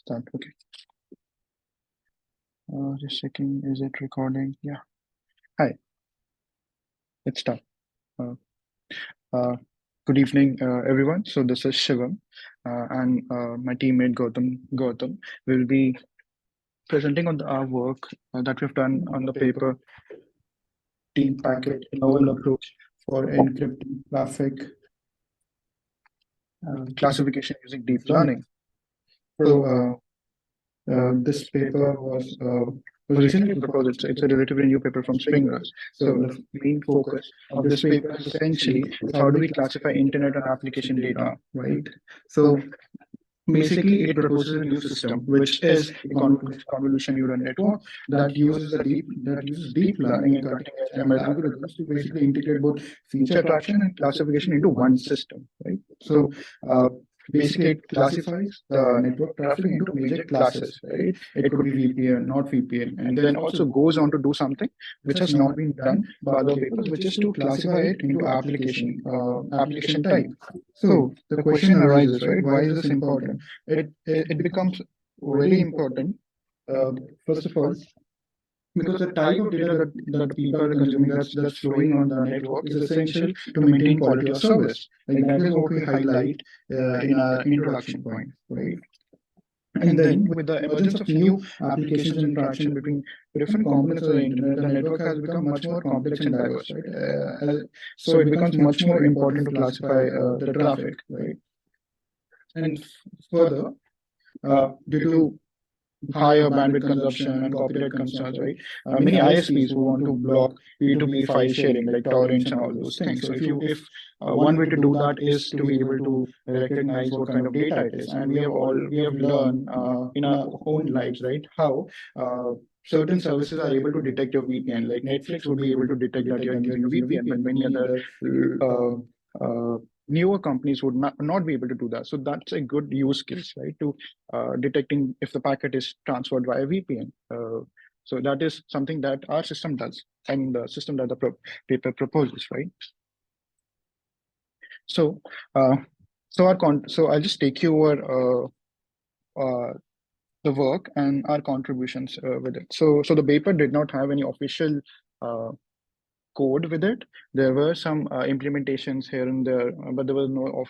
Start. Okay. Just checking. Is it recording? Yeah. Hi. Let's start. Uh, uh, Good evening, everyone. So this is Shivam, and my teammate Gautam will be presenting on our work that we've done on the paper Deep Packet Novel Approach for Encrypting Traffic Classification using Deep Learning. So this paper was recently proposed. It's a relatively new paper from Springers. So the main focus of this paper is essentially how do we classify internet and application data, right? So basically, it proposes a new system, which is a convolution neural network that uses deep learning and cutting-edge ML algorithms to basically integrate both feature attraction and classification into one system, right? So uh, basically, it classifies the network traffic into major classes, right? It could be VPN, not VPN, and then also goes on to do something which has not been done by other papers, which is to classify it into application type. So the question arises, right? Why is this important? It becomes very important. Uh, First of all, because the type of data that people are consuming that's flowing on the network is essential to maintain quality of service. Like that is what we highlight in our introduction point, right? And then with the emergence of new applications and interaction between different components of the internet, the network has become much more complex and diverse, right? So it becomes much more important to classify the traffic, right? And further, due to higher bandwidth consumption and copyright concerns, right? Many ISPs who want to block P2P file sharing, like torrents and all those things. So if one way to do that is to be able to recognize what kind of data it is, and we have learned in our own lives, right? How certain services are able to detect your VPN. Like Netflix would be able to detect that you're using a VPN, but many other uh, newer companies would not be able to do that. So that's a good use case, right? To detecting if the packet is transferred via VPN. So that is something that our system does, and the system that the paper proposes, right? So, uh, so I'll just take you over the work and our contributions with it. So the paper did not have any official uh, code with it. There were some implementations here and there, but there was no of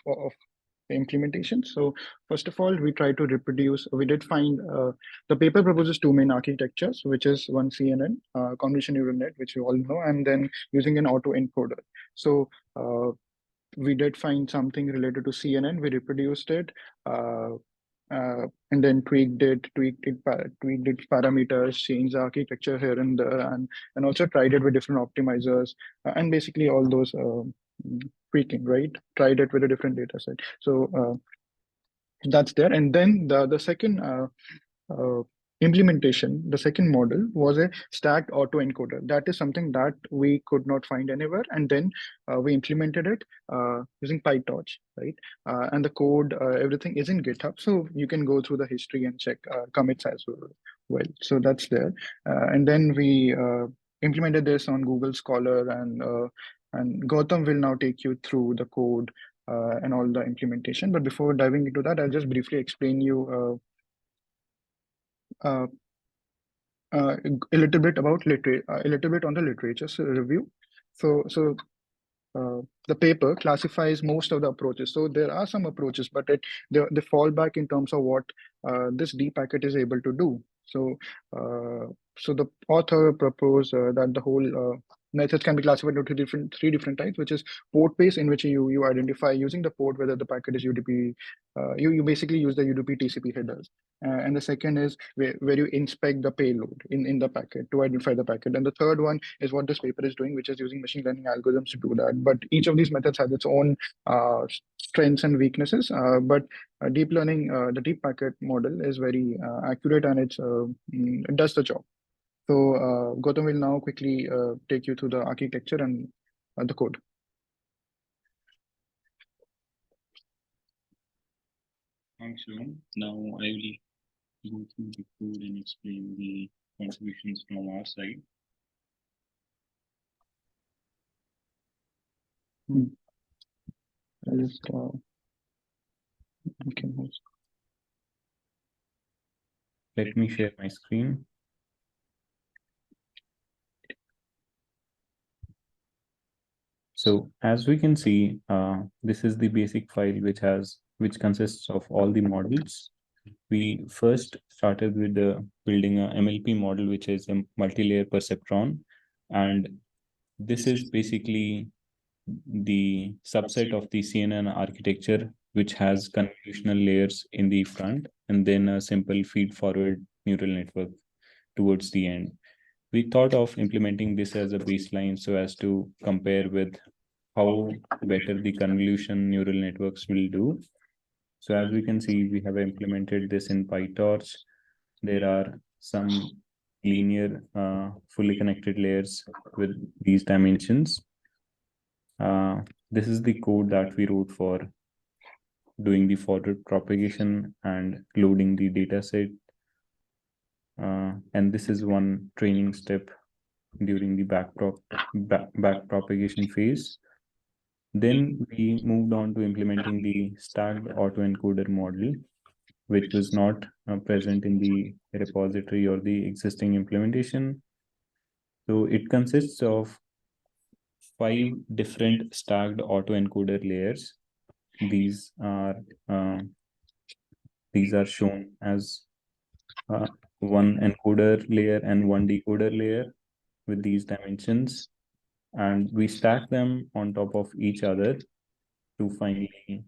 implementation. So first of all, we tried to reproduce. We did find the paper proposes two main architectures, which is one CNN, convolution neural net, which you all know, and then using an auto encoder. So we did find something related to CNN. We reproduced it. And then tweaked its parameters, changed the architecture here and there, and also tried it with different optimizers, and basically all those tweaking, right? Tried it with a different data set. So that's there. And then the second uh, implementation, the second model was a stacked autoencoder. That is something that we could not find anywhere. And then we implemented it using PyTorch, right? And the code, everything is in GitHub. So you can go through the history and check commits as well. So that's there. And then we implemented this on Google Scholar, and Gautam will now take you through the code and all the implementation. But before diving into that, I'll just briefly explain you uh, a little bit about a little bit on the literature review. So the paper classifies most of the approaches. So there are some approaches, but they fall back in terms of what this D packet is able to do. Uh, so the author proposed that the whole methods can be classified into three different types, which is port based, in which you identify using the port whether the packet is UDP. You basically use the UDP TCP headers. And the second is where you inspect the payload in the packet to identify the packet. And the third one is what this paper is doing, which is using machine learning algorithms to do that. But each of these methods has its own strengths and weaknesses. But deep learning, the deep packet model is very accurate, and it does the job. So Gautam will now quickly take you through the architecture and the code. Thanks, Shivam. Now I will go through the code and explain the contributions from our side. I'll just okay. let me share my screen. So as we can see, this is the basic file which consists of all the models. We first started with building a MLP model, which is a multi-layer perceptron, and this is basically the subset of the CNN architecture, which has convolutional layers in the front and then a simple feed-forward neural network towards the end. We thought of implementing this as a baseline so as to compare with how better the convolution neural networks will do. So as we can see, we have implemented this in PyTorch. There are some linear fully connected layers with these dimensions. This is the code that we wrote for doing the forward propagation and loading the data set. And this is one training step during the back propagation phase. Then we moved on to implementing the stacked autoencoder model, which was not present in the repository or the existing implementation. So it consists of 5 different stacked autoencoder layers. These are shown as one encoder layer and one decoder layer with these dimensions, and we stack them on top of each other to finally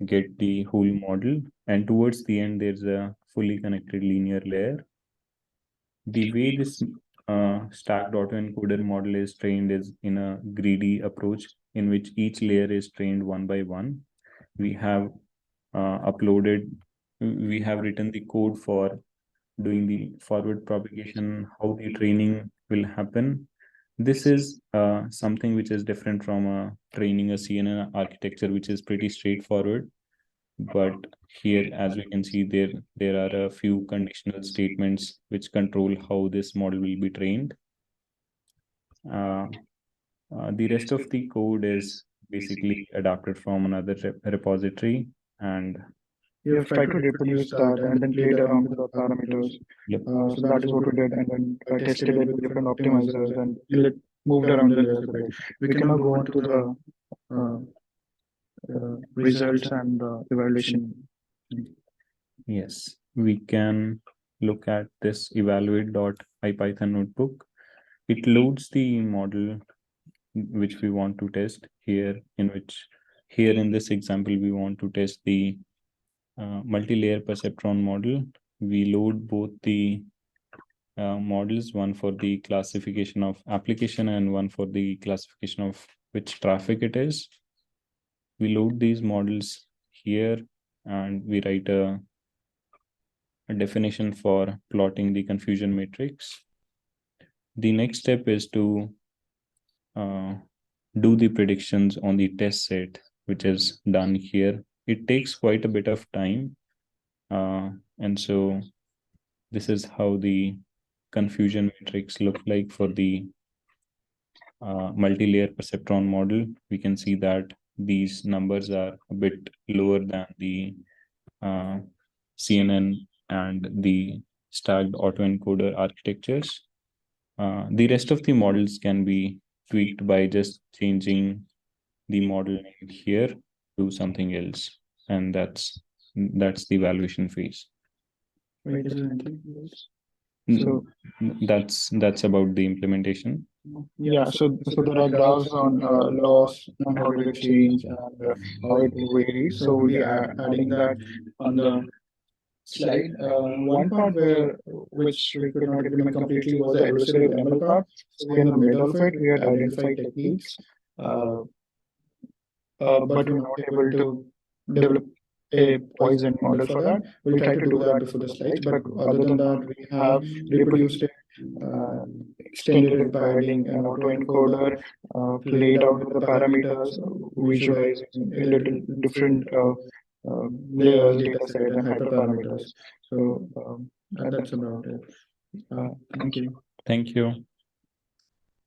get the whole model. And towards the end, there's a fully connected linear layer. The way this stacked autoencoder model is trained is in a greedy approach in which each layer is trained one by one. We have we have written the code for doing the forward propagation, how the training will happen. This is something which is different from training a CNN architecture, which is pretty straightforward. But here, as we can see, there are a few conditional statements which control how this model will be trained. The rest of the code is basically adapted from another repository, and We have tried to reproduce that and then played around with the parameters. yep. So that is what we did, and then tested it with different optimizers and moved around the layers a bit. We can now go on to the results and evaluation. Yes, we can look at this evaluate.ipython notebook. It loads the model which we want to test here, in this example, we want to test the multi-layer perceptron model. We load both the models, one for the classification of application and one for the classification of which traffic it is. We load these models here and we write a definition for plotting the confusion matrix. The next step is to do the predictions on the test set, which is done here. It takes quite a bit of time. And so this is how the confusion matrix look like for the multi-layer perceptron model. We can see that these numbers are a bit lower than the CNN and the stacked autoencoder architectures. The rest of the models can be tweaked by just changing the model name here to something else, and that's the evaluation phase. Wait, is there anything else? So that's about the implementation. Yeah, so there are graphs on loss and how did it change and how it varies. So we are adding that on the slide. One part which we could not implement completely was the elucidate ML part. So in the middle of it, we had identified techniques, but we were not able to develop a poison model for that. We'll try to do that before the slides, but other than that, we have reproduced it, extended it by adding an autoencoder, played out with the parameters, visualizing a little different layers, data set, and hyperparameters. So that's about it. Thank you. Thank you.